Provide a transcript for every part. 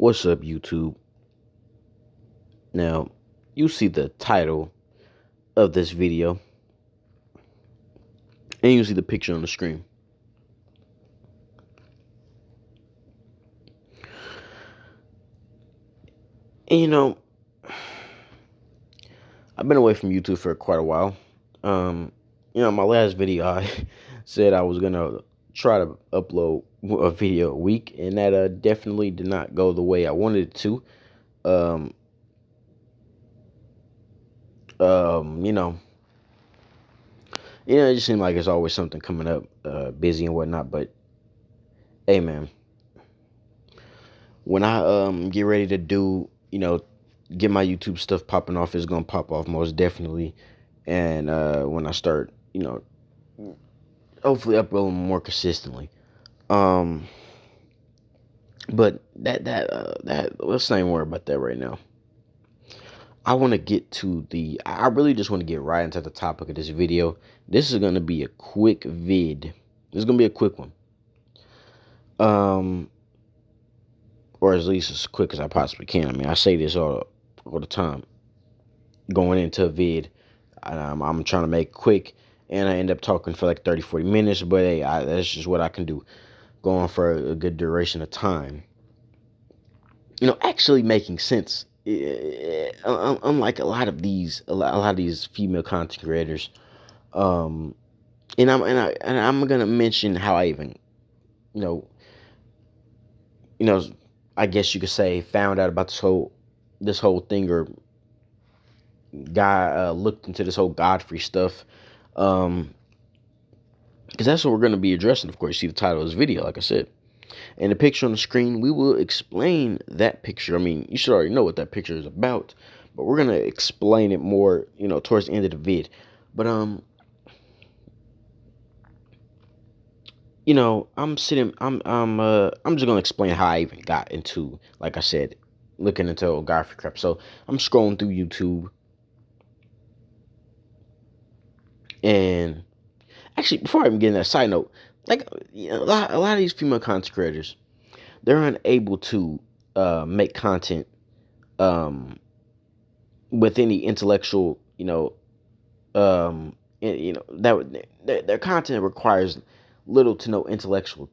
What's up, YouTube? Now, you see the title of this video, and you see the picture on the screen. And I've been away from YouTube for quite a while. My last video, I said I was gonna try to upload a video a week, and that definitely did not go the way I wanted it to. Um, um, you know, it just seemed like there's always something coming up, busy and whatnot. But hey, man, when I get ready to do, get my YouTube stuff popping off, it's gonna pop off most definitely. And when I start, hopefully uploading more consistently. Um, but that let's not even worry about that right now. I want to get to I really just want to get right into the topic of this video. This is gonna be a quick vid. This is gonna be a quick one. Or at least as quick as I possibly can. I mean, I say this all the time. Going into a vid, I'm trying to make quick, and I end up talking for like 30, 40 minutes. But hey, that's just what I can do. Going for a good duration of time. Actually making sense. Unlike a lot of these female content creators, I'm gonna mention how I even, you know, you know, I guess you could say found out about this whole thing, or guy looked into this whole Godfrey stuff, because that's what we're going to be addressing. Of course, you see the title of this video, like I said, and the picture on the screen. We will explain that picture. I mean, you should already know what that picture is about, but we're going to explain it more, towards the end of the vid. But I'm just gonna explain how I even got into, like I said, looking into old Godfrey crap. So I'm scrolling through YouTube, and actually, before I even get in that side note, like a lot of these female content creators, they're unable to make content with any intellectual, that their content requires little to no intellectual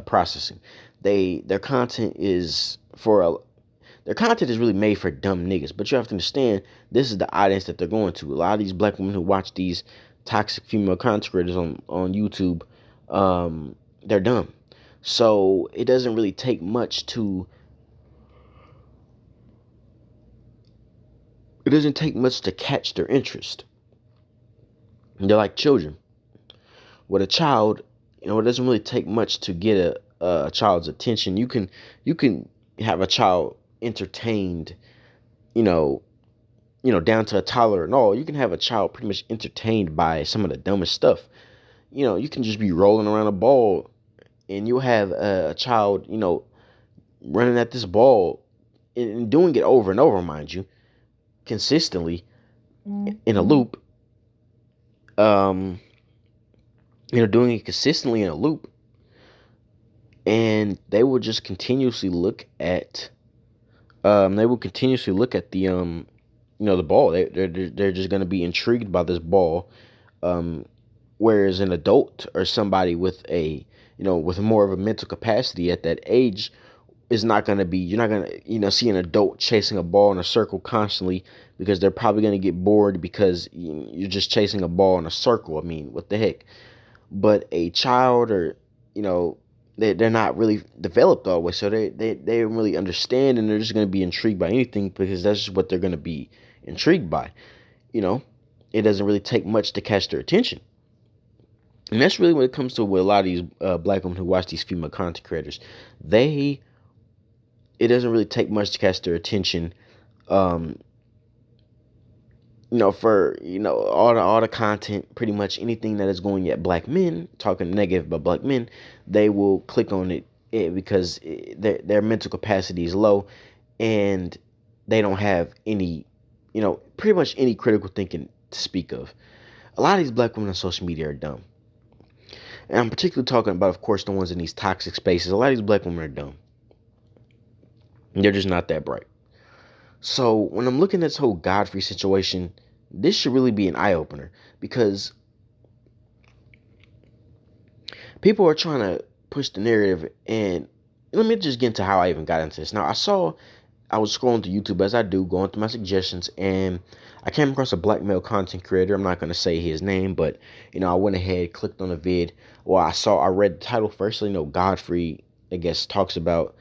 processing. Their content is their content is really made for dumb niggas. But you have to understand, this is the audience that they're going to. A lot of these black women who watch these toxic female content creators on YouTube, they're dumb. So it doesn't really take much to catch their interest. They're like children. With a child, it doesn't really take much to get a child's attention. You can have a child entertained, down to a toddler and all. You can have a child pretty much entertained by some of the dumbest stuff. You can just be rolling around a ball, and you'll have a child, running at this ball and doing it over and over, mind you, consistently in a loop. Doing it consistently in a loop, and they will just continuously look at the the ball. They're just going to be intrigued by this ball, whereas an adult or somebody with with more of a mental capacity at that age is not going to be. You're not going to see an adult chasing a ball in a circle constantly, because they're probably going to get bored, because you're just chasing a ball in a circle. I mean, what the heck? But a child, or they're not really developed all the way, so they don't really understand, and they're just going to be intrigued by anything, because that's just what they're going to be intrigued by. It doesn't really take much to catch their attention, and that's really when it comes to with a lot of these black women who watch these female content creators. It doesn't really take much to catch their attention. For all the content, pretty much anything that is going at black men, talking negative about black men, they will click on it, because their mental capacity is low, and they don't have any, pretty much any critical thinking to speak of. A lot of these black women on social media are dumb, and I'm particularly talking about, of course, the ones in these toxic spaces. A lot of these black women are dumb. They're just not that bright. So when I'm looking at this whole Godfrey situation, this should really be an eye opener because people are trying to push the narrative. And let me just get into how I even got into this. Now, I was scrolling through YouTube as I do, going through my suggestions, and I came across a black male content creator. I'm not going to say his name, but I went ahead, clicked on the vid. Well, I read the title first. Godfrey, I guess, talks about,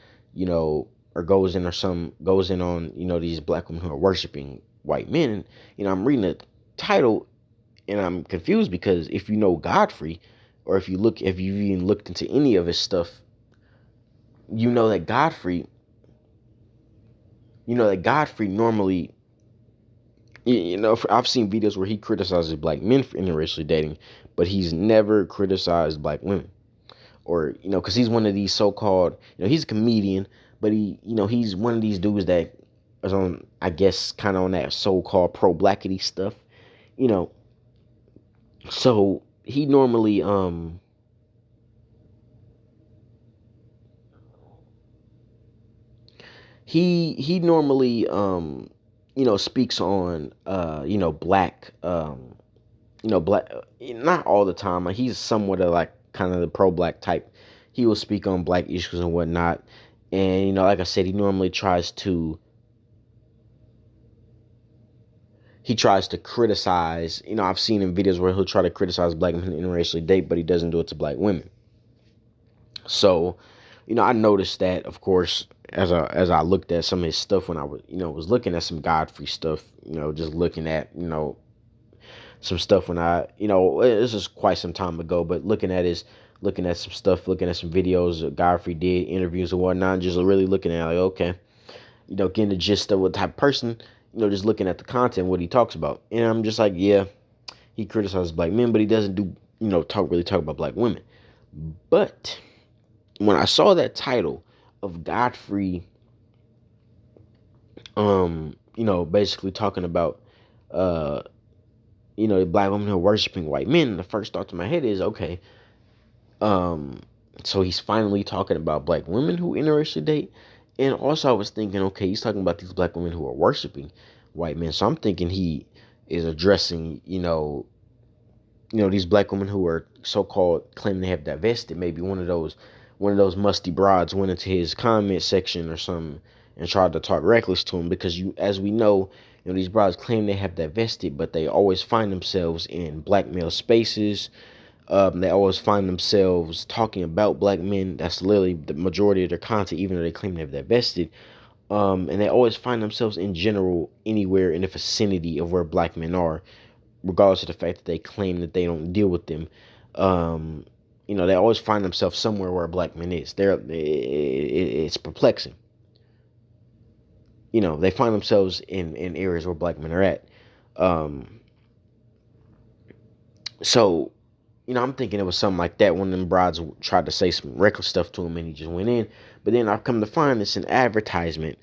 or goes in on, these black women who are worshiping white men. And, I'm reading the title and I'm confused because if you know Godfrey, or if you've even looked into any of his stuff, you know that Godfrey, normally, I've seen videos where he criticizes black men for interracially dating, but he's never criticized black women. Or, because he's one of these so-called, he's a comedian, but he's one of these dudes that is on, I guess, kind of on that so-called pro-blackity stuff, you know. So he normally, he normally, speaks on, black, black, not all the time. Like, he's somewhat of like kind of the pro-black type. He will speak on black issues and whatnot. And, like I said, he tries to criticize, I've seen in videos where he'll try to criticize black men interracially date, but he doesn't do it to black women. So, I noticed that, of course, as I looked at some of his stuff when I was looking at some Godfrey stuff, just looking at, some stuff when this is quite some time ago, but looking at some stuff, looking at some videos that Godfrey did, interviews and whatnot, and just really looking at, like, okay, getting the gist of what type of person, just looking at the content, what he talks about. And I'm just like, yeah, he criticizes black men, but he doesn't do, talk about black women. But when I saw that title of Godfrey, basically talking about, black women who are worshiping white men, the first thought to my head is, okay, so he's finally talking about black women who interracial date. And also I was thinking, okay, he's talking about these black women who are worshiping white men. So I'm thinking he is addressing, these black women who are so-called claiming they have divested. Maybe one of those musty broads went into his comment section or something and tried to talk reckless to him, because as we know, these broads claim they have divested, but they always find themselves in black male spaces. They always find themselves talking about black men. That's literally the majority of their content, even though they claim they have divested. And they always find themselves in general anywhere in the vicinity of where black men are, regardless of the fact that they claim that they don't deal with them. They always find themselves somewhere where a black man is. It's perplexing. They find themselves in areas where black men are at. So, I'm thinking it was something like that. One of them broads tried to say some reckless stuff to him and he just went in. But then I've come to find this an advertisement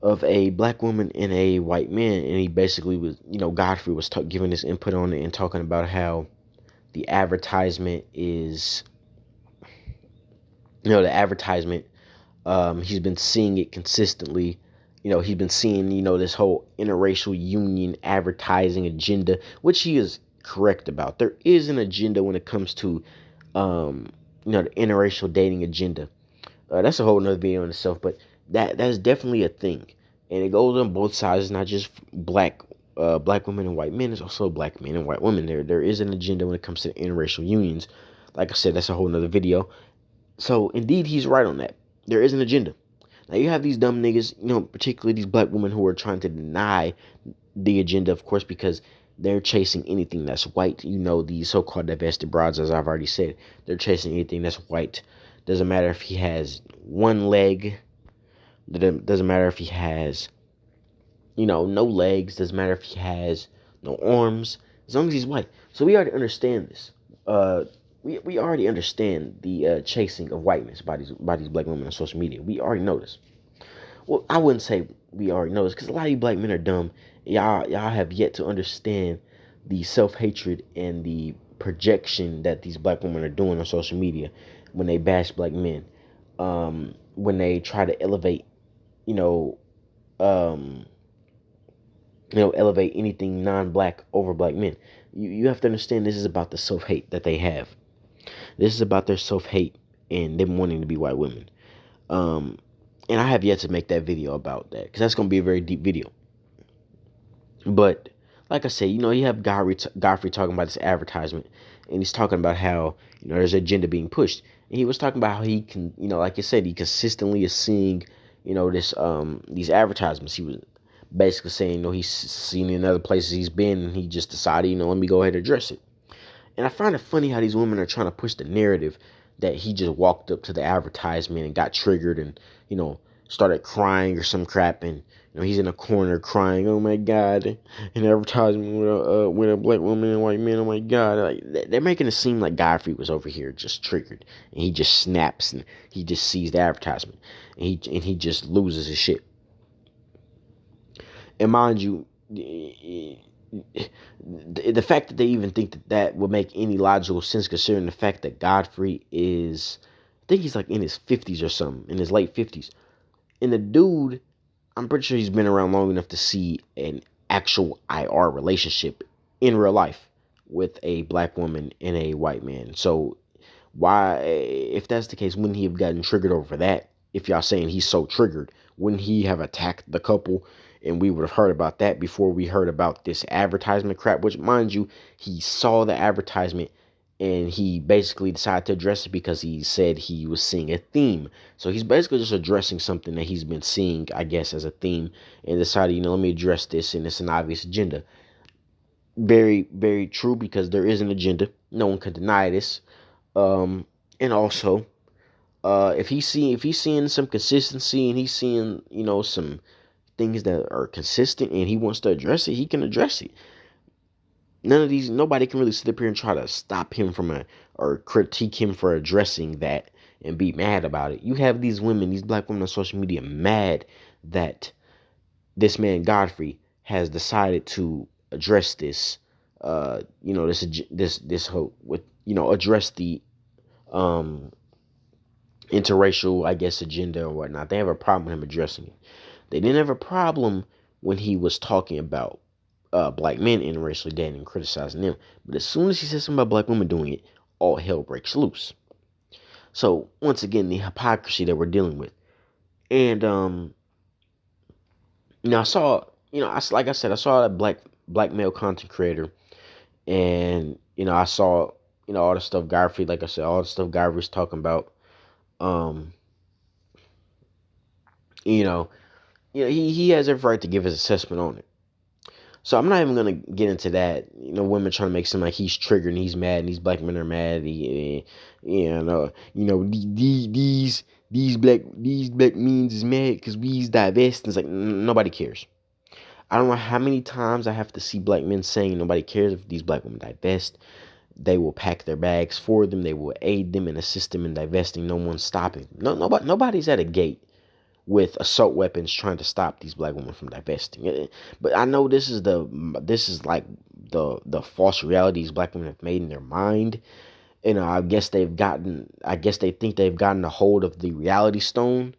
of a black woman and a white man. And he basically was, Godfrey was giving his input on it and talking about how the advertisement is, the advertisement, he's been seeing it consistently. He's been seeing, this whole interracial union advertising agenda, which he is correct about. There is an agenda when it comes to, the interracial dating agenda. That's a whole nother video in itself, but that's definitely a thing. And it goes on both sides, not just black women and white men. It's also black men and white women. There is an agenda when it comes to interracial unions. Like I said, that's a whole nother video. So indeed, he's right on that. There is an agenda. Now you have these dumb niggas, particularly these black women who are trying to deny the agenda, of course, because they're chasing anything that's white. These so-called divested broads, as I've already said, they're chasing anything that's white. Doesn't matter if he has one leg. Doesn't matter if he has, no legs. Doesn't matter if he has no arms. As long as he's white. So we already understand this. We already understand the chasing of whiteness by these black women on social media. We already know this. Well, I wouldn't say we already know this, because a lot of you black men are dumb. Y'all have yet to understand the self-hatred and the projection that these black women are doing on social media when they bash black men. When they try to elevate you know, um, elevate anything non-black over black men. You have to understand this is about the self-hate that they have. This is about their self-hate and them wanting to be white women. Um, and I have yet to make that video about that because that's gonna be a very deep video. But like I said, you have Godfrey talking about this advertisement, and he's talking about how there's an agenda being pushed, and he was talking about how he can, like I said, he consistently is seeing, this these advertisements. He was basically saying, he's seen in other places he's been, and he just decided, let me go ahead and address it. And I find it funny how these women are trying to push the narrative that he just walked up to the advertisement and got triggered and, started crying or some crap. And, he's in a corner crying, oh my God, an advertisement with a black woman and white man, oh my God. Like, they're making it seem like Godfrey was over here just triggered. And he just snaps and he just sees the advertisement. And he just loses his shit. And mind you, the fact that they even think that would make any logical sense, considering the fact that Godfrey is, I think he's like in his 50s or something, in his late 50s. And the dude, I'm pretty sure he's been around long enough to see an actual IR relationship in real life with a black woman and a white man. So why, if that's the case, wouldn't he have gotten triggered over that? If y'all saying he's so triggered, wouldn't he have attacked the couple? And we would have heard about that before we heard about this advertisement crap, which, mind you, he saw the advertisement and he basically decided to address it because he said he was seeing a theme. So he's basically just addressing something that he's been seeing, I guess, as a theme, and decided, let me address this, and it's an obvious agenda. Very, very true, because there is an agenda. No one can deny this. And also, if he's seeing some consistency and he's seeing, some things that are consistent and he wants to address it, he can address it. Nobody can really sit up here and try to stop him or critique him for addressing that and be mad about it. You have these black women on social media mad that this man Godfrey has decided to address this, this whole with, address the interracial, I guess, agenda or whatnot. They have a problem with him addressing it. They didn't have a problem when he was talking about black men interracially dating and criticizing them. But as soon as he says something about black women doing it, all hell breaks loose. So once again, the hypocrisy that we're dealing with. And I saw, like I said, I saw that black male content creator, and I saw, all the stuff Godfrey, like I said, all the stuff Godfrey's talking about. You know, he has every right to give his assessment on it. So I'm not even gonna get into that. Women trying to make seem like he's triggered and he's mad and these black men are mad. These black means is mad because we's divest. It's like nobody cares. I don't know how many times I have to see black men saying nobody cares if these black women divest. They will pack their bags for them. They will aid them and assist them in divesting. No one's stopping. Nobody's at a gate with assault weapons trying to stop these black women from divesting. But I know this is like the false realities black women have made in their mind. I guess they think they've gotten a hold of the reality stone.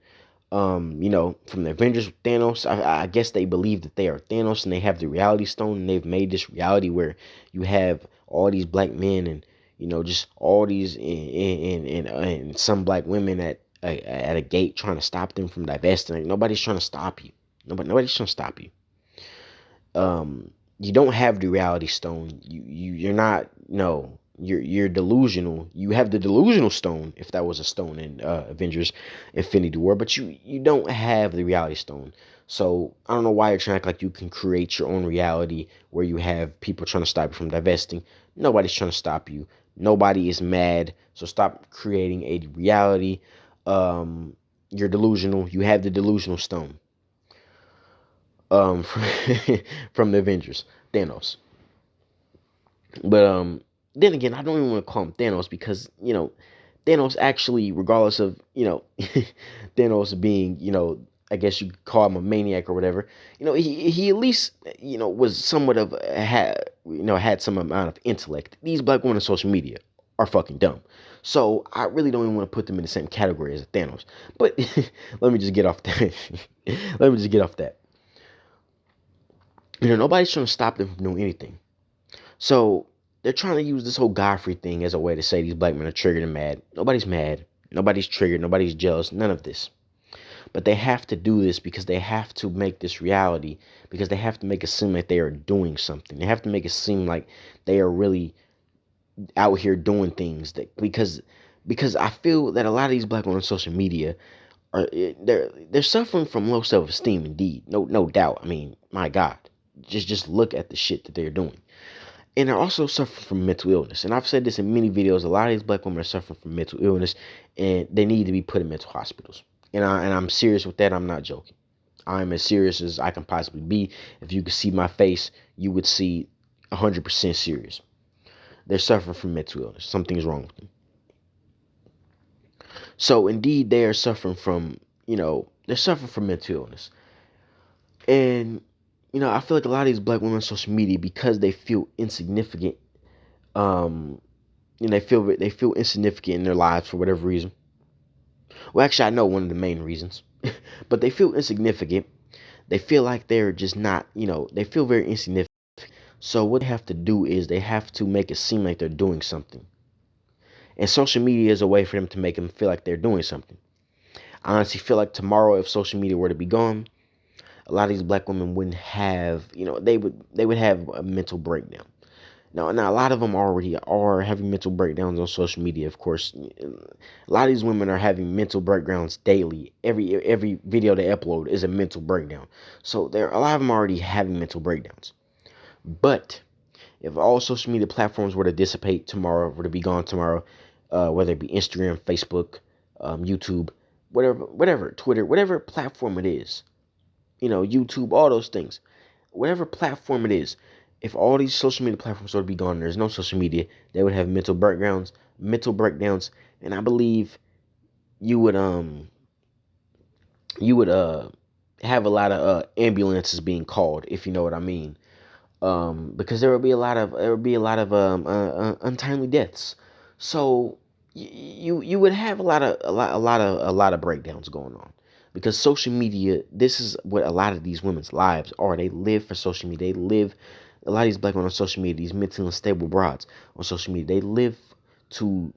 From the Avengers with Thanos. I guess they believe that they are Thanos and they have the reality stone, and they've made this reality where you have all these black men and just all these and some black women at a gate trying to stop them from divesting. Like, nobody's trying to stop you. Nobody's trying to stop you. You don't have the reality stone. You're not. No, you're delusional. You have the delusional stone, if that was a stone in Avengers Infinity War, but you don't have the reality stone. So I don't know why you're trying to act like you can create your own reality where you have people trying to stop you from divesting. Nobody's trying to stop you. Nobody is mad. So stop creating a reality. You're delusional. You have the delusional stone. From, from the Avengers, Thanos. But then again, I don't even want to call him Thanos because Thanos actually, regardless of Thanos being I guess you could call him a maniac or whatever. He at least was somewhat of had some amount of intellect. These black women on social media are fucking dumb. So I really don't even want to put them in the same category as Thanos. But let me just get off that. Let me just get off that. Nobody's trying to stop them from doing anything. So they're trying to use this whole Godfrey thing as a way to say these black men are triggered and mad. Nobody's mad. Nobody's triggered. Nobody's jealous. None of this. But they have to do this because they have to make this reality, because they have to make it seem like they are doing something. They have to make it seem like they are really out here doing things because I feel that a lot of these black women on social media are they're suffering from low self-esteem indeed. No doubt. I mean, my God. Just look at the shit that they're doing. And they're also suffering from mental illness. And I've said this in many videos. A lot of these black women are suffering from mental illness, and they need to be put in mental hospitals. And I'm serious with that. I'm not joking. I'm as serious as I can possibly be. If you could see my face, you would see 100% serious. They're suffering from mental illness. Something's wrong with them. So indeed, they are suffering from, they're suffering from mental illness. And, I feel like a lot of these black women on social media, because they feel insignificant, they feel insignificant in their lives for whatever reason. Well, actually, I know one of the main reasons, but they feel insignificant. They feel like they're just not, they feel very insignificant. So what they have to do is they have to make it seem like they're doing something. And social media is a way for them to make them feel like they're doing something. I honestly feel like tomorrow, if social media were to be gone, a lot of these black women wouldn't have, they would have a mental breakdown. Now, a lot of them already are having mental breakdowns on social media. Of course, a lot of these women are having mental breakdowns daily. Every video they upload is a mental breakdown. So a lot of them already having mental breakdowns. But if all social media platforms were to dissipate tomorrow, were to be gone tomorrow, whether it be Instagram, Facebook, YouTube, whatever, Twitter, whatever platform it is, YouTube, all those things, whatever platform it is, if all these social media platforms were to be gone, and there's no social media, they would have mental breakdowns, and I believe you would have a lot of ambulances being called, if you know what I mean. Because there would be a lot of untimely deaths. So you would have a lot of breakdowns going on, because social media. This is what a lot of these women's lives are. They live for social media. They live. A lot of these black women on social media, these mentally unstable broads on social media, they live to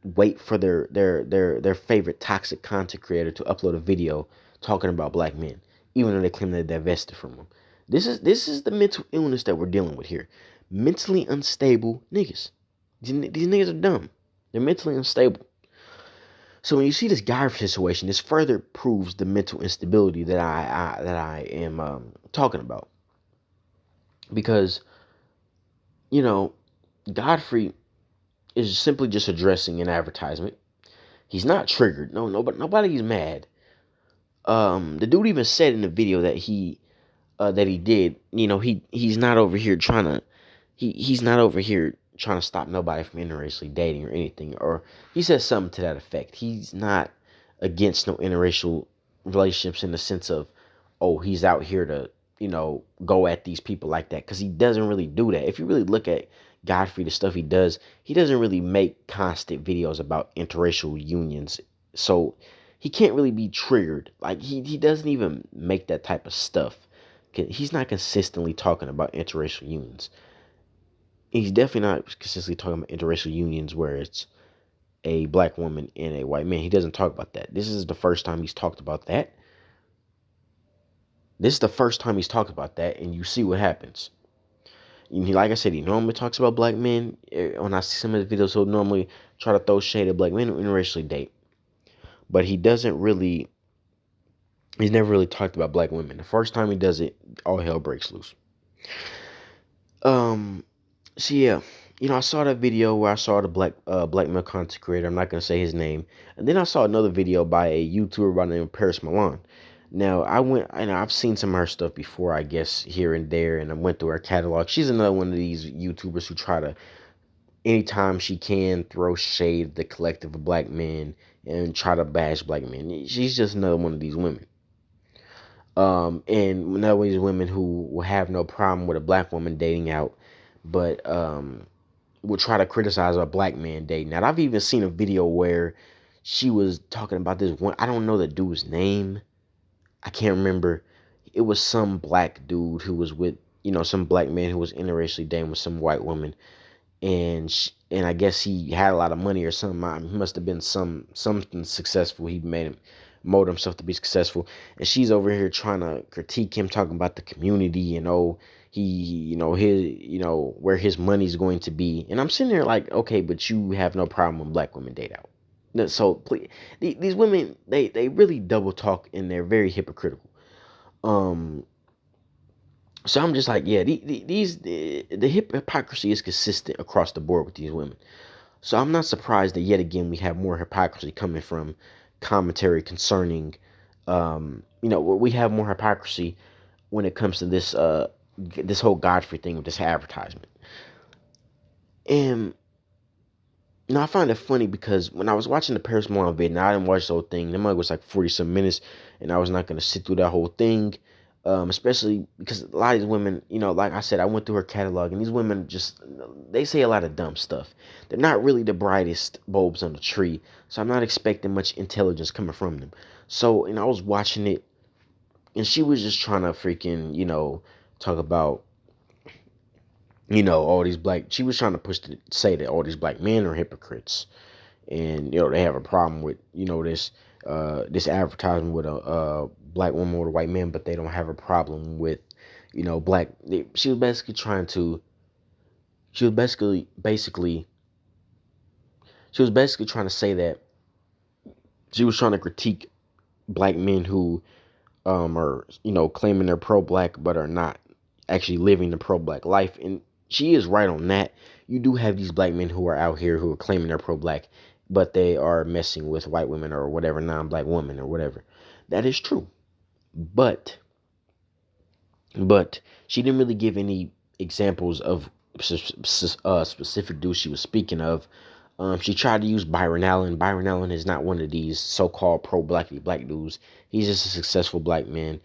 wait for their favorite toxic content creator to upload a video talking about black men, even though they claim they're divested from them. This is the mental illness that we're dealing with here. Mentally unstable niggas. These niggas are dumb. They're mentally unstable. So when you see this Godfrey situation, this further proves the mental instability that I am talking about. Because Godfrey is simply just addressing an advertisement. He's not triggered. Nobody's mad. The dude even said in the video that he did, he's not over here trying to he's not over here trying to stop nobody from interracially dating or anything, or he says something to that effect. He's not against no interracial relationships in the sense of, oh, he's out here to go at these people like that, because he doesn't really do that. If you really look at Godfrey, the stuff he doesn't really make constant videos about interracial unions, so he can't really be triggered. Like he doesn't even make that type of stuff. He's not consistently talking about interracial unions. He's definitely not consistently talking about interracial unions where it's a black woman and a white man. He doesn't talk about that. This is the first time he's talked about that. And you see what happens. Like I said, he normally talks about black men. When I see some of the videos, he'll normally try to throw shade at black men who interracially date. But he's never really talked about black women. The first time he does it, all hell breaks loose. So yeah, I saw that video where I saw the black male content creator. I'm not gonna say his name. And then I saw another video by a YouTuber by the name of Paris Milan. Now I've seen some of her stuff before, I guess, here and there, and I went through her catalog. She's another one of these YouTubers who try to, anytime she can, throw shade at the collective of black men and try to bash black men. She's just another one of these women. And another one of these women who will have no problem with a black woman dating out, but would try to criticize a black man dating. Now, I've even seen a video where she was talking about this one. I don't know the dude's name. I can't remember. It was some black dude who was with, some black man who was interracially dating with some white woman, and I guess he had a lot of money or something. He must have been something successful. He made him mold himself to be successful, and she's over here trying to critique him, talking about the community and he his where his money's going to be. And I'm sitting there like, okay, but you have no problem when black women date out. So please, these women, they really double talk and they're very hypocritical. Um, so I'm just like, yeah, the hypocrisy is consistent across the board with these women. So I'm not surprised that yet again we have more hypocrisy coming from commentary concerning, we have more hypocrisy when it comes to this whole Godfrey thing with this advertisement. And I find it funny because when I was watching the Paris Morton video, now I didn't watch the whole thing. The mug was like 40 some minutes, and I was not gonna sit through that whole thing. Especially because a lot of these women, like I said, I went through her catalog, and these women they say a lot of dumb stuff. They're not really the brightest bulbs on the tree, so I'm not expecting much intelligence coming from them. So, I was watching it, and she was just trying to freaking, talk about, all these black. She was trying to say that all these black men are hypocrites, and they have a problem with this advertisement with a black woman or a white man, but they don't have a problem with black. She was basically trying to. She was basically trying to say that she was trying to critique black men who are claiming they're pro-black but are not actually living the pro-black life. And she is right on that. You do have these black men who are out here who are claiming they're pro-black, but they are messing with white women or whatever, non-black women or whatever. That is true. But she didn't really give any examples of specific dudes she was speaking of. She tried to use Byron Allen. Byron Allen is not one of these so-called pro-black dudes. He's just a successful black man.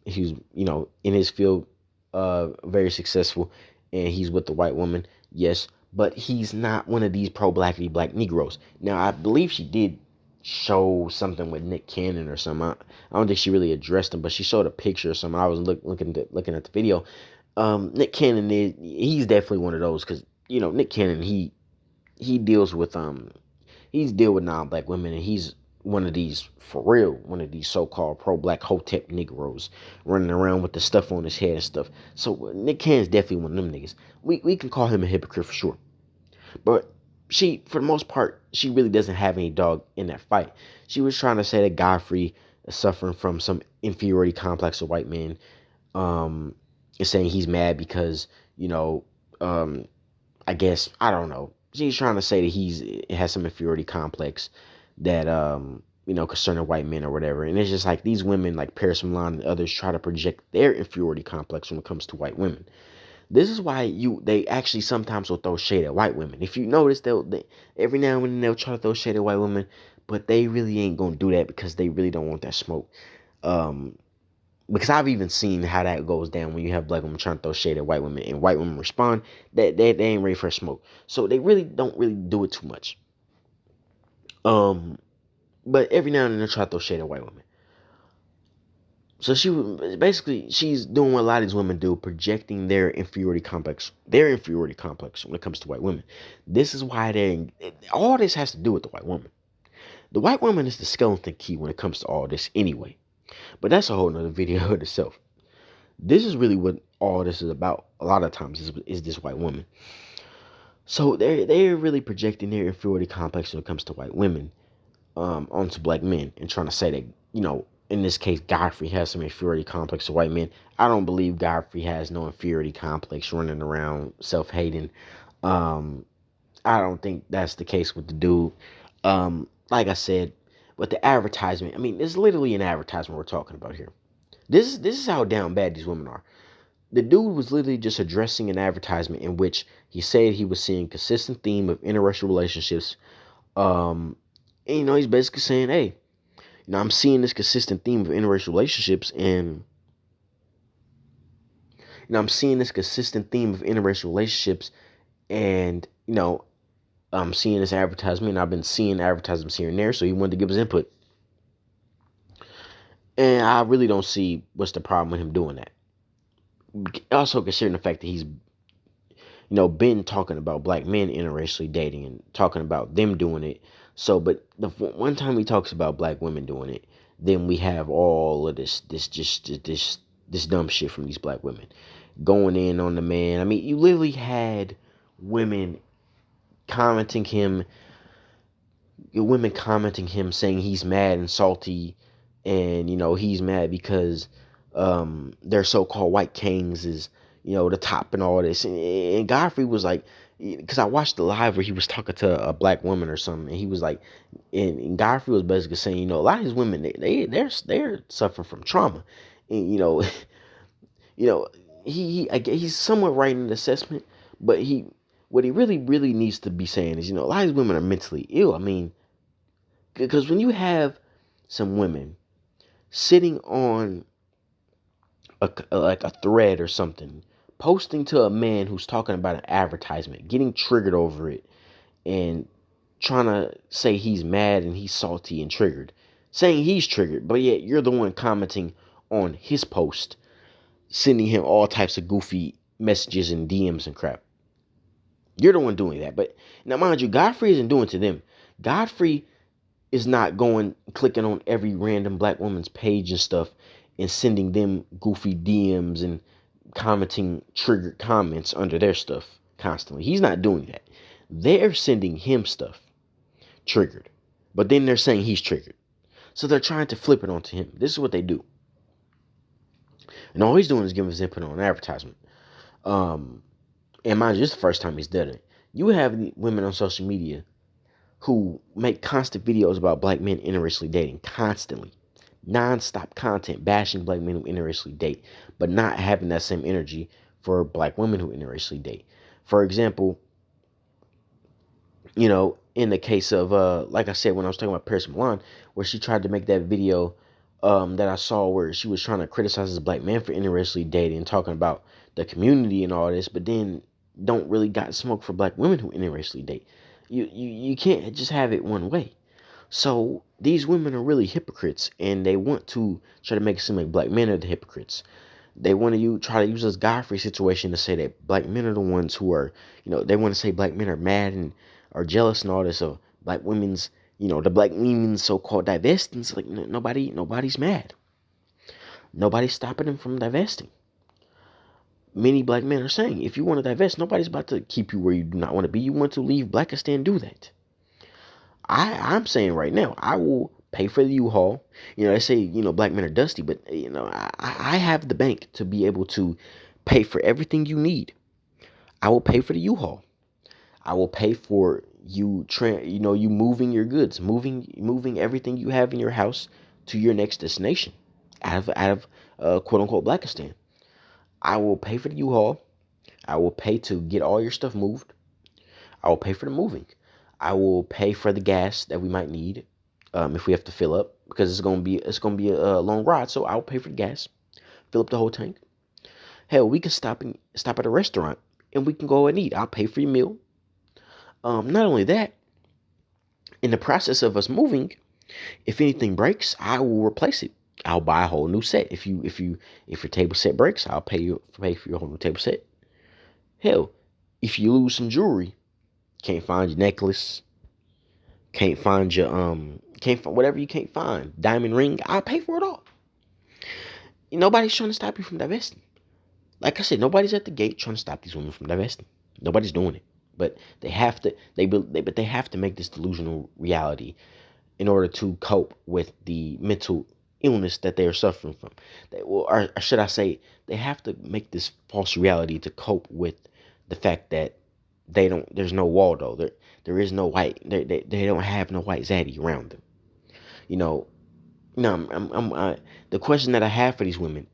He's in his field, very successful, and he's with the white woman. Yes, but he's not one of these pro-black Negroes. Now, I believe she did show something with Nick Cannon or something. I don't think she really addressed him, but she showed a picture or something. I was looking at the video. Nick Cannon he's definitely one of those because Nick Cannon he deals with he's deal with non-black women, and he's one of these for real, one of these so-called pro-black hotep Negroes running around with the stuff on his head and stuff. So Nick Cannon's definitely one of them niggas. We can call him a hypocrite for sure, but she, for the most part, she really doesn't have any dog in that fight. She was trying to say that Godfrey is suffering from some inferiority complex of white men, and saying he's mad because I guess, I don't know. She's trying to say that he has some inferiority complex that concerning white men or whatever. And it's just like these women like Paris Milan and others try to project their inferiority complex when it comes to white women. This is why they actually sometimes will throw shade at white women. If you notice, they every now and then they'll try to throw shade at white women, but they really ain't gonna do that because they really don't want that smoke. Because I've even seen how that goes down when you have black women trying to throw shade at white women, and white women respond that they ain't ready for smoke. So they really don't really do it too much. But every now and then they try to throw shade at white women. So she's doing what a lot of these women do, projecting their inferiority complex when it comes to white women. This is why all this has to do with the white woman. The white woman is the skeleton key when it comes to all this anyway. But that's a whole nother video in itself. This is really what all this is about. A lot of times is this white woman. So they're really projecting their inferiority complex when it comes to white women onto black men, and trying to say that in this case Godfrey has some inferiority complex to white men. I don't believe Godfrey has no inferiority complex, running around self-hating. I don't think that's the case with the dude. Like I said, with the advertisement, I mean, it's literally an advertisement we're talking about here. This is how down bad these women are. The dude was literally just addressing an advertisement in which he said he was seeing consistent theme of interracial relationships. And, he's basically saying, hey, I'm seeing this consistent theme of interracial relationships, and I'm seeing this consistent theme of interracial relationships, And I'm seeing this advertisement. I've been seeing advertisements here and there, so he wanted to give his input. And I really don't see what's the problem with him doing that. Also considering the fact that he's been talking about black men interracially dating and talking about them doing it. So, but the one time he talks about black women doing it, then we have all of this dumb shit from these black women going in on the man. I mean, you literally had women commenting him, saying he's mad and salty, and he's mad because their so-called white kings is the top and all this, and Godfrey was like, because I watched the live where he was talking to a black woman or something, and he was like, and Godfrey was basically saying, a lot of these women, they're suffering from trauma, and you know he's somewhat right in the assessment, but what he really needs to be saying is, a lot of these women are mentally ill. I mean, because when you have some women sitting on like a thread or something, posting to a man who's talking about an advertisement, getting triggered over it, and trying to say he's mad and he's salty and triggered, saying he's triggered, but yet you're the one commenting on his post, sending him all types of goofy messages and DMs and crap. You're the one doing that. But now, mind you, Godfrey isn't doing it to them. Godfrey is not going clicking on every random black woman's page and stuff and sending them goofy DMs and commenting triggered comments under their stuff constantly. He's not doing that. They're sending him stuff triggered, but then they're saying he's triggered. So they're trying to flip it onto him. This is what they do. And all he's doing is giving his input on an advertisement. And mind you, this is the first time he's done it. You have women on social media who make constant videos about black men interracially dating, constantly. Non-stop content bashing black men who interracially date, but not having that same energy for black women who interracially date. For example, in the case of, like I said, when I was talking about Paris Milan, where she tried to make that video that I saw where she was trying to criticize this black man for interracially dating and talking about the community and all this, but then don't really got smoke for black women who interracially date. You can't just have it one way. So these women are really hypocrites, and they want to try to make it seem like black men are the hypocrites. They want to try to use this Godfrey situation to say that black men are the ones who are, they want to say black men are mad and are jealous and all this of black women's, the black women's so-called divesting. It's like nobody's mad. Nobody's stopping them from divesting. Many black men are saying, if you want to divest, nobody's about to keep you where you do not want to be. You want to leave Blackistan, do that. I'm saying right now, I will pay for the U-Haul. They say, black men are dusty, but, I have the bank to be able to pay for everything you need. I will pay for the U-Haul. I will pay for you, you moving your goods, moving everything you have in your house to your next destination out of quote unquote Blackistan. I will pay for the U-Haul. I will pay to get all your stuff moved. I will pay for the moving. I will pay for the gas that we might need if we have to fill up, because it's gonna be a long ride. So I'll pay for the gas, fill up the whole tank. Hell, we can stop at a restaurant and we can go and eat. I'll pay for your meal. Not only that, in the process of us moving, if anything breaks, I will replace it. I'll buy a whole new set. If your table set breaks, I'll pay for your whole new table set. Hell, if you lose some jewelry, can't find your necklace, can't find your whatever you can't find, diamond ring, I'll pay for it all. Nobody's trying to stop you from divesting. Like I said, nobody's at the gate trying to stop these women from divesting. Nobody's doing it. But they have to they have to make this delusional reality in order to cope with the mental illness that they are suffering from. Or should I say, they have to make this false reality to cope with the fact that there's no Waldo. There is no white. They don't have no white zaddy around them. The question that I have for these women,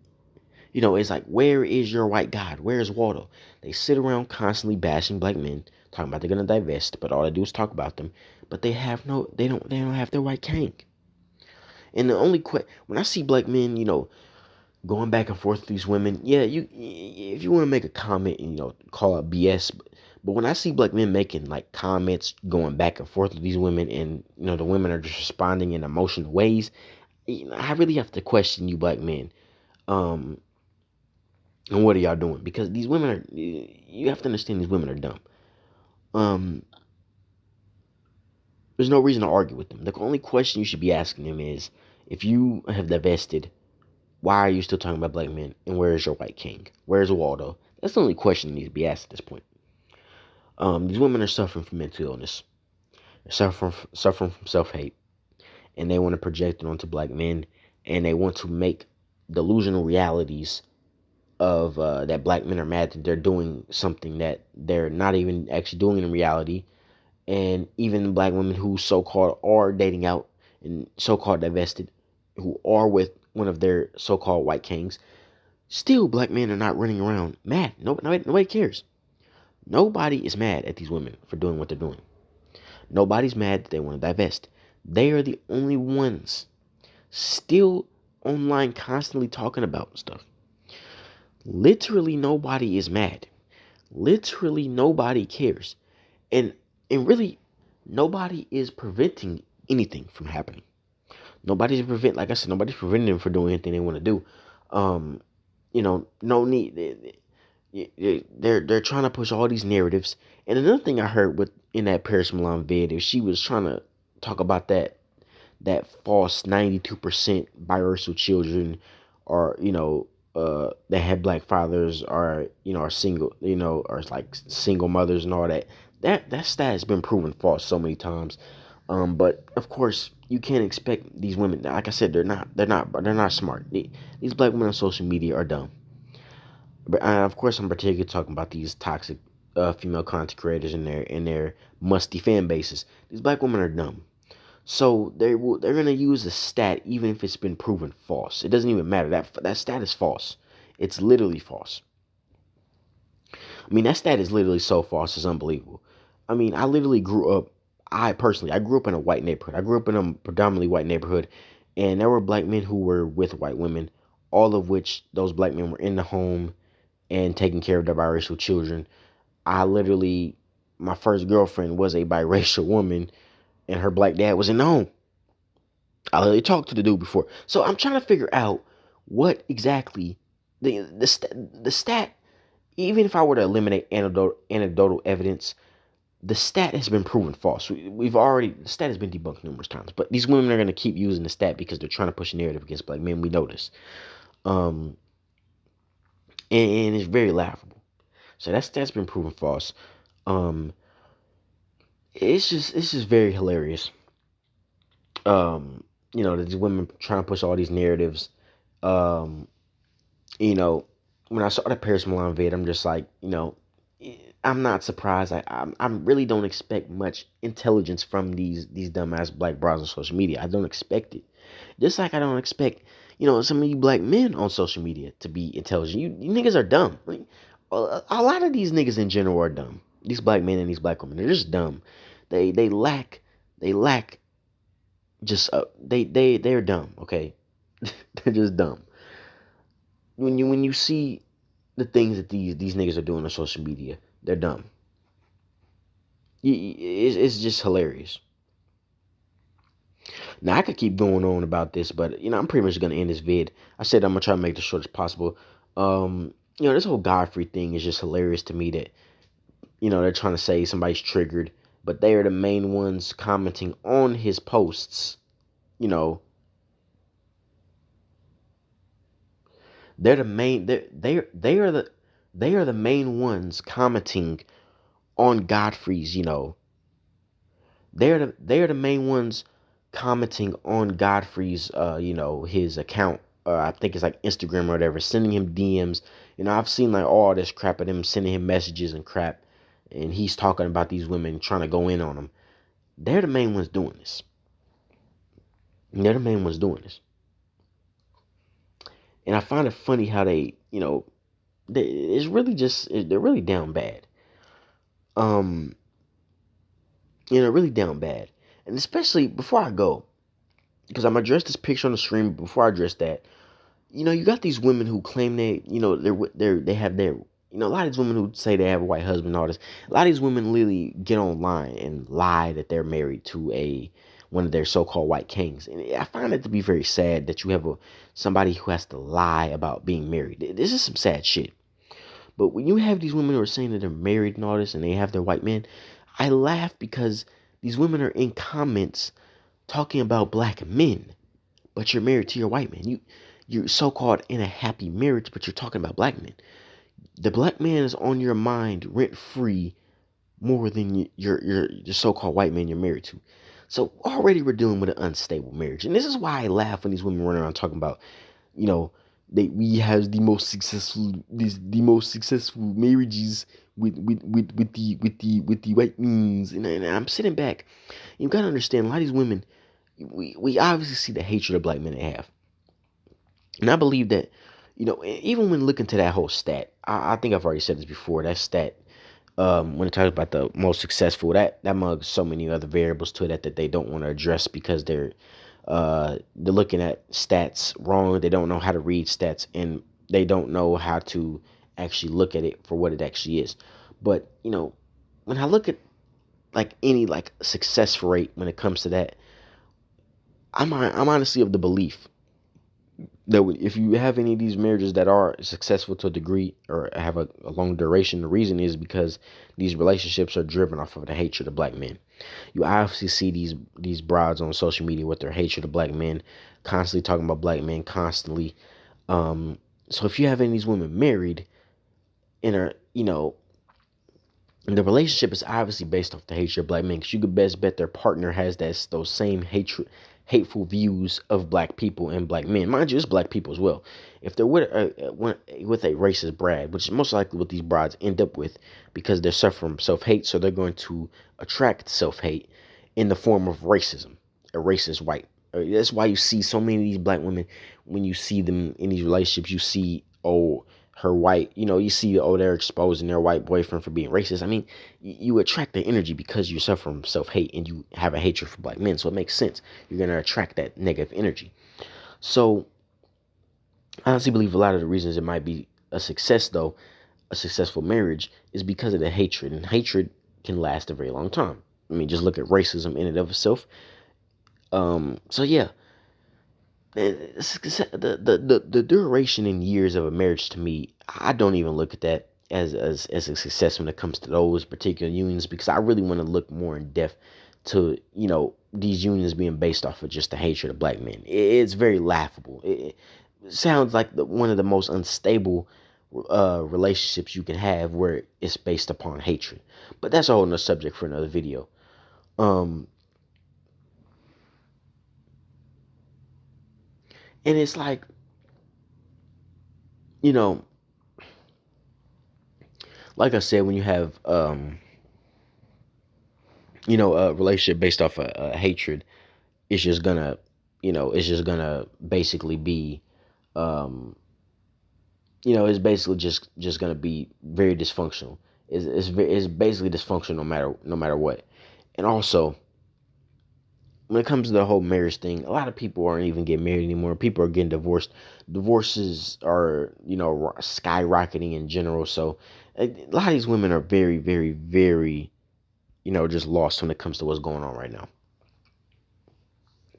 is like, where is your white God? Where is Waldo? They sit around constantly bashing black men, talking about they're gonna divest, but all they do is talk about them. But they don't have their white king. And the only when I see black men, going back and forth with these women, yeah, if you want to make a comment and call out BS, But when I see black men making like comments going back and forth with these women, and the women are just responding in emotional ways, I really have to question you black men. Um, and what are y'all doing? Because these women are, you have to understand these women are dumb. Um, there's no reason to argue with them. The only question you should be asking them is, if you have divested, why are you still talking about black men? And where is your white king? Where's Waldo? That's the only question that needs to be asked at this point. These women are suffering from mental illness. They're suffering from self-hate. And they want to project it onto black men. And they want to make delusional realities of that black men are mad that they're doing something that they're not even actually doing in reality. And even black women who so-called are dating out and so-called divested, who are with one of their so-called white kings, still black men are not running around mad. Nobody cares. Nobody is mad at these women for doing what they're doing. Nobody's mad that they want to divest. They are the only ones still online constantly talking about stuff. Literally nobody is mad. Literally nobody cares. And really nobody is preventing anything from happening. Like I said, nobody's preventing them from doing anything they want to do. No need. They're trying to push all these narratives. And another thing I heard in that Paris Milan video, she was trying to talk about that false 92% biracial children, or that have black fathers, or are single, or like single mothers and all that. That stat has been proven false so many times. But of course you can't expect these women. Like I said, they're not smart. These black women on social media are dumb. But of course, I'm particularly talking about these toxic female content creators and their musty fan bases. These black women are dumb, so they're gonna use a stat even if it's been proven false. It doesn't even matter. That stat is false. It's literally false. I mean, that stat is literally so false. It's unbelievable. I mean, I literally grew up. I personally, I grew up in a white neighborhood. I grew up in a predominantly white neighborhood, and there were black men who were with white women, all of which those black men were in the home and taking care of their biracial children. My first girlfriend was a biracial woman, and her black dad was in the home. I literally talked to the dude before. So I'm trying to figure out what exactly the stat, even if I were to eliminate anecdotal evidence, the stat has been proven false. The stat has been debunked numerous times, but these women are going to keep using the stat because they're trying to push a narrative against black men. We know this. Um, and it's very laughable. So that's been proven false. Um, it's just very hilarious. That these women trying to push all these narratives. Um, you know, when I saw the Paris Milan vid, I'm just like, I'm not surprised. I really don't expect much intelligence from these dumbass black bras on social media. I don't expect it. Just like I don't expect, some of you black men on social media to be intelligent. You niggas are dumb. Like, a lot of these niggas in general are dumb. These black men and these black women, they're just dumb. They lack just they're dumb. Okay, they're just dumb. When you see the things that these niggas are doing on social media, they're dumb. It's just hilarious. Now I could keep going on about this, but I'm pretty much gonna end this vid. I said I'm gonna try to make it as short as possible. This whole Godfrey thing is just hilarious to me that they're trying to say somebody's triggered, but they are the main ones commenting on his posts. You know, they're the main. They are the main ones commenting on Godfrey's. They're the main ones commenting on Godfrey's his account. I think it's like Instagram or whatever, sending him DMs. I've seen like all this crap of them sending him messages and crap, and he's talking about these women trying to go in on him. They're the main ones doing this. They're the main ones doing this. And I find it funny how they're really down bad. Um, really down bad. And especially before I go, because I'm gonna address this picture on the screen. Before I address that, you got these women who claim they have their a lot of these women who say they have a white husband and all this, a lot of these women literally get online and lie that they're married to a one of their so-called white kings. And I find it to be very sad that you have somebody who has to lie about being married. This is some sad shit. But when you have these women who are saying that they're married and all this and they have their white men, I laugh because these women are in comments talking about black men, but you're married to your white man. You're so-called in a happy marriage, but you're talking about black men. The black man is on your mind rent free more than your so-called white man you're married to. So already we're dealing with an unstable marriage, and this is why I laugh when these women run around talking about, you know, we have the most successful marriages with the white means, and I'm sitting back. You gotta understand, a lot of these women, we obviously see the hatred of black men they have, and I believe that, even when looking to that whole stat, I think I've already said this before. That stat, when it talks about the most successful, that mugs so many other variables to that they don't want to address because they're looking at stats wrong. They don't know how to read stats, and they don't know how to actually look at it for what it actually is. But when I look at like any like success rate when it comes to that, I'm honestly of the belief that if you have any of these marriages that are successful to a degree or have a long duration, the reason is because these relationships are driven off of the hatred of black men. You obviously see these brides on social media with their hatred of black men, constantly talking about black men, constantly. So if you have any of these women married and are, and the relationship is obviously based off the hatred of black men, because you could best bet their partner has those same hateful views of black people and black men. Mind you, it's black people as well. If they're with a racist bride, which is most likely what these brides end up with, because they're suffering from self-hate, so they're going to attract self-hate in the form of racism, a racist white. That's why you see so many of these black women, when you see them in these relationships, you see, oh, her white, you see, oh, they're exposing their white boyfriend for being racist. I mean, you attract the energy because you suffer from self-hate and you have a hatred for black men. So it makes sense. You're going to attract that negative energy. So I honestly believe a lot of the reasons it might be a success, though, a successful marriage, is because of the hatred. And hatred can last a very long time. I mean, just look at racism in and of itself. So yeah, the duration in years of a marriage, to me, I don't even look at that as a success when it comes to those particular unions, because I really want to look more in depth to these unions being based off of just the hatred of black men. It's very laughable. It sounds like one of the most unstable relationships you can have, where it's based upon hatred. But that's a whole nother subject for another video. um and it's like, you know like I said, when you have a relationship based off of hatred, it's just gonna basically be, um it's basically just gonna be very dysfunctional. It's basically dysfunctional no matter what. And also, when it comes to the whole marriage thing, a lot of people aren't even getting married anymore. People are getting divorced. Divorces are, skyrocketing in general. So a lot of these women are very, very, very, just lost when it comes to what's going on right now.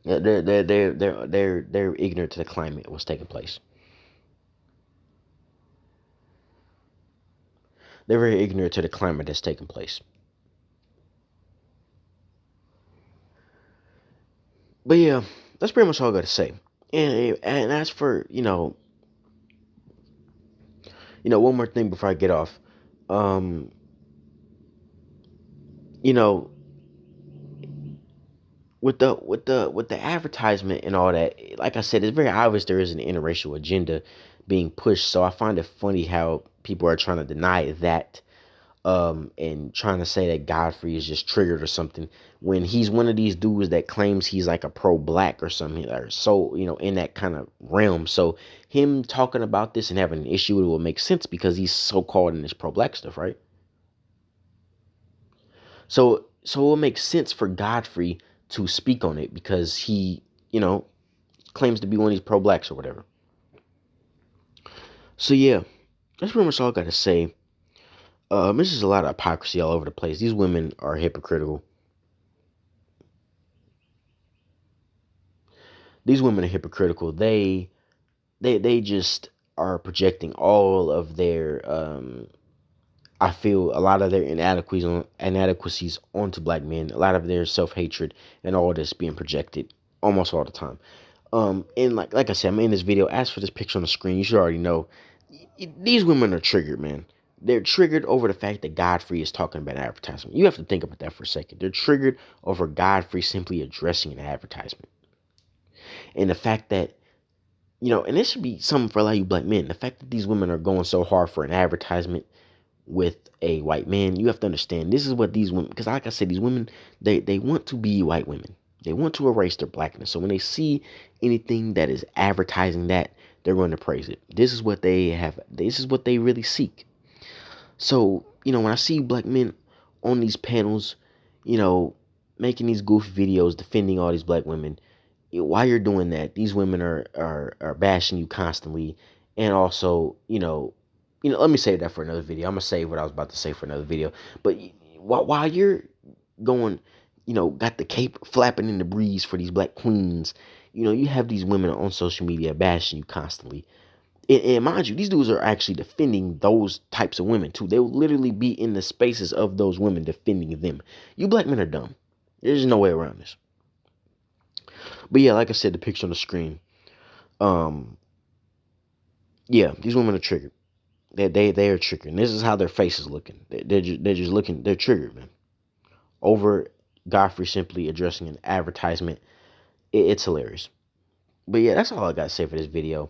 They're ignorant to the climate, what's taking place. They're very ignorant to the climate that's taking place. But yeah, that's pretty much all I got to say. And as for one more thing before I get off, um, you know, with the advertisement and all that, like I said, it's very obvious there is an interracial agenda being pushed. So I find it funny how people are trying to deny that, and trying to say that Godfrey is just triggered or something, when he's one of these dudes that claims he's like a pro-black or something, or so, in that kind of realm. So him talking about this and having an issue with it will make sense because he's so called in this pro-black stuff, right? So it will make sense for Godfrey to speak on it because he, claims to be one of these pro-blacks or whatever. So yeah, that's pretty much all I gotta say. There's just a lot of hypocrisy all over the place. These women are hypocritical. These women are hypocritical. They just are projecting all of their I feel a lot of their inadequacies onto black men. A lot of their self-hatred and all this being projected almost all the time. And like I said, I'm in this video. As for this picture on the screen, you should already know these women are triggered, man. They're triggered over the fact that Godfrey is talking about an advertisement. You have to think about that for a second. They're triggered over Godfrey simply addressing an advertisement. And the fact that, and this should be something for a lot of you black men. The fact that these women are going so hard for an advertisement with a white man, you have to understand this is what these women, because like I said, these women, they want to be white women. They want to erase their blackness. So when they see anything that is advertising that, they're going to praise it. This is what they have. This is what they really seek. So, when I see black men on these panels, making these goofy videos defending all these black women, while you're doing that, these women are bashing you constantly. And also, let me save that for another video. I'm gonna save what I was about to say for another video. But while you're going, got the cape flapping in the breeze for these black queens, you have these women on social media bashing you constantly. And mind you, these dudes are actually defending those types of women too. They will literally be in the spaces of those women defending them. You black men are dumb. There's no way around this. But yeah, like I said, the picture on the screen. Yeah, these women are triggered. They are triggered. And this is how their face is looking. They're just looking. They're triggered, man. Over Godfrey simply addressing an advertisement. It's hilarious. But yeah, that's all I got to say for this video.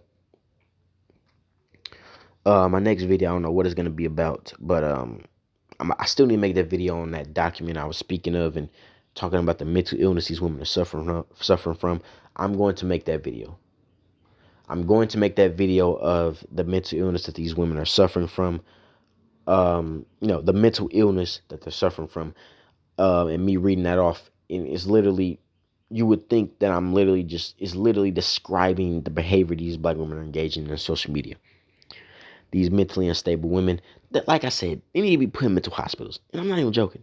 My next video, I don't know what it's gonna be about, but I still need to make that video on that document I was speaking of and talking about the mental illness these women are suffering from. I'm going to make that video. I'm going to make that video of the mental illness that these women are suffering from. The mental illness that they're suffering from, and me reading that off. And it's literally, you would think that it's literally describing the behavior these black women are engaging in social media. These mentally unstable women that, like I said, they need to be put in mental hospitals. And I'm not even joking.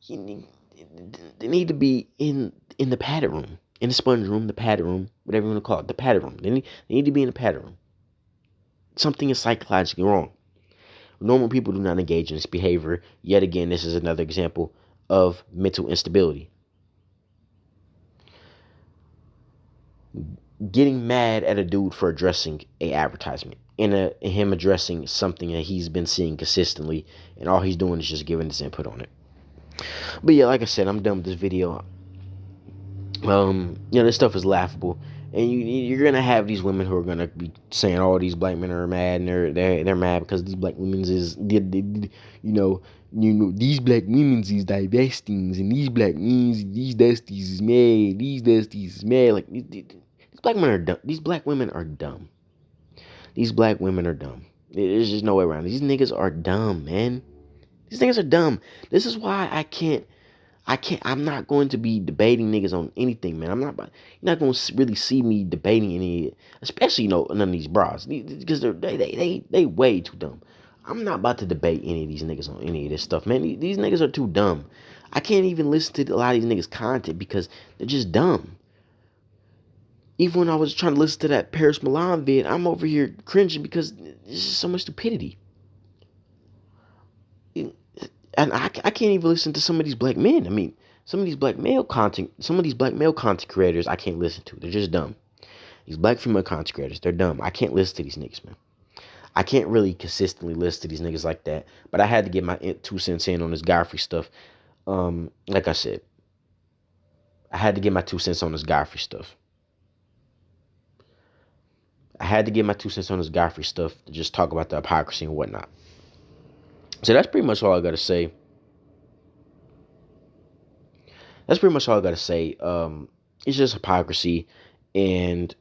They need to be in the padded room, in the sponge room, the padded room, whatever you want to call it, the padded room. They need to be in the padded room. Something is psychologically wrong. Normal people do not engage in this behavior. Yet again, this is another example of mental instability. Getting mad at a dude for addressing a advertisement and him addressing something that he's been seeing consistently, and all he's doing is just giving his input on it. But yeah, like I said, I'm done with this video. This stuff is laughable, and you're gonna have these women who are gonna be saying, "Oh, these black men are mad, and they're mad because these black women's is these black women's is divestings, and these black men's these dusties is mad, these dusties is mad." Like these black men are dumb. These black women are dumb. These black women are dumb. There's just no way around it. These niggas are dumb, man. These niggas are dumb. This is why I'm not going to be debating niggas on anything, man. You're not going to really see me debating any, especially, none of these bras. Because they way too dumb. I'm not about to debate any of these niggas on any of this stuff, man. These niggas are too dumb. I can't even listen to a lot of these niggas' content because they're just dumb. Even when I was trying to listen to that Paris Milan vid, I'm over here cringing because there's just so much stupidity. And I can't even listen to some of these black men. I mean, some of these black male content creators, I can't listen to. They're just dumb. These black female content creators, they're dumb. I can't listen to these niggas, man. I can't really consistently listen to these niggas like that. But I had to get my 2 cents in on this Godfrey stuff. Like I said, I had to get my 2 cents on this Godfrey stuff. I had to get my 2 cents on this Godfrey stuff to just talk about the hypocrisy and whatnot. So that's pretty much all I got to say. It's just hypocrisy. And,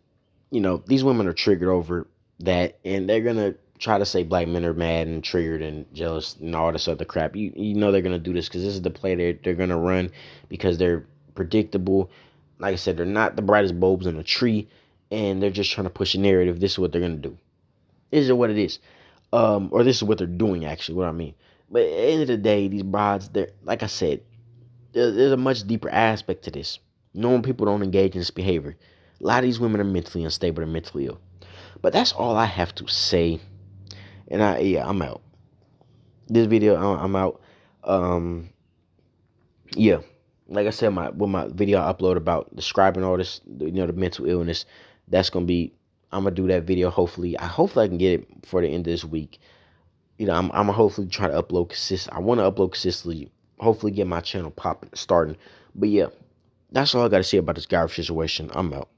these women are triggered over that. And they're going to try to say black men are mad and triggered and jealous and all this other crap. You know they're going to do this because this is the play they're going to run because they're predictable. Like I said, they're not the brightest bulbs in a tree. And they're just trying to push a narrative. This is what they're going to do. This is what it is. or this is what they're doing actually. What I mean, but at the end of the day, these brides, they're like I said, there's a much deeper aspect to this. Knowing people don't engage in this behavior. A lot of these women are mentally unstable and mentally ill. But that's all I have to say. And I'm out. This video, I'm out. Um, yeah, like I said, my video I upload about describing all this, the mental illness. That's gonna be. I'm gonna do that video. Hopefully I can get it before the end of this week. I'm gonna hopefully try to upload consistent. I want to upload consistently. Hopefully get my channel popping, starting. But yeah, that's all I got to say about this Godfrey situation. I'm out.